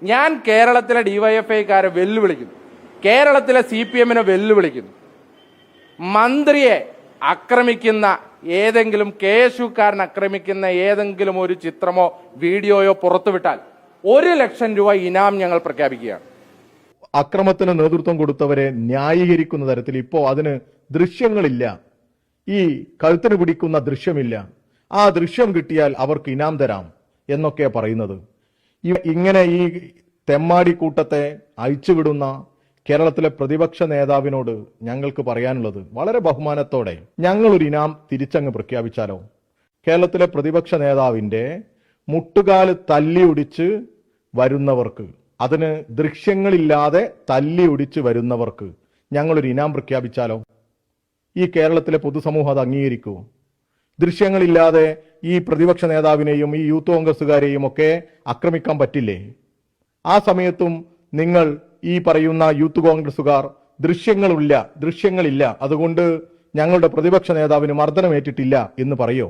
ഞാൻ കേരളത്തിലെ ഡിവൈഎഫ്ഐക്കാരെ വെല്ലുവിളിക്കുന്നു, കേരളത്തിലെ CPM-നെ വെല്ലുവിളിക്കുന്നു. മന്ത്രിയെ ആക്രമിക്കുന്ന ഏതെങ്കിലും KSUക്കാരൻ ആക്രമിക്കുന്ന ഏതെങ്കിലും ഒരു ചിത്രമോ വീഡിയോയോ പുറത്തുവിട്ടാൽ 1 ലക്ഷം രൂപ ഇനാം ഞങ്ങൾ പ്രഖ്യാപിക്കുകയാണ്. അക്രമത്തിന് നേതൃത്വം കൊടുത്തവരെ ന്യായീകരിക്കുന്ന തരത്തിൽ ഇപ്പോ അതിന് ദൃശ്യങ്ങളില്ല, ഈ കഴുത്തിന് പിടിക്കുന്ന ദൃശ്യമില്ല, ആ ദൃശ്യം കിട്ടിയാൽ അവർക്ക് ഇനാം തരാം എന്നൊക്കെ പറയുന്നത്. ഇങ്ങനെ ഈ തെമ്മാടി കൂട്ടത്തെ അയച്ചുവിടുന്ന കേരളത്തിലെ പ്രതിപക്ഷ നേതാവിനോട് ഞങ്ങൾക്ക് പറയാനുള്ളത് വളരെ ബഹുമാനത്തോടെ ഞങ്ങളൊരു ഇനാം തിരിച്ചങ്ങ് പ്രഖ്യാപിച്ചാലോ? കേരളത്തിലെ പ്രതിപക്ഷ നേതാവിന്റെ മുട്ടുകാല് തല്ലിയൊടിച്ച് വരുന്നവർക്ക്, അതിന് ദൃശ്യങ്ങളില്ലാതെ തല്ലിയൊടിച്ച് വരുന്നവർക്ക് ഞങ്ങളൊരു ഇനാം പ്രഖ്യാപിച്ചാലോ? ഈ കേരളത്തിലെ പൊതുസമൂഹം അത് അംഗീകരിക്കുമോ? ദൃശ്യങ്ങളില്ലാതെ ഈ പ്രതിപക്ഷ നേതാവിനെയും ഈ യൂത്ത് കോൺഗ്രസുകാരെയും ഒക്കെ ആക്രമിക്കാൻ പറ്റില്ലേ? ആ സമയത്തും നിങ്ങൾ ഈ പറയുന്ന യൂത്ത് കോൺഗ്രസുകാർ ദൃശ്യങ്ങളില്ല, അതുകൊണ്ട് ഞങ്ങളുടെ പ്രതിപക്ഷ നേതാവിന് മർദ്ദനമേറ്റിട്ടില്ല എന്ന് പറയോ?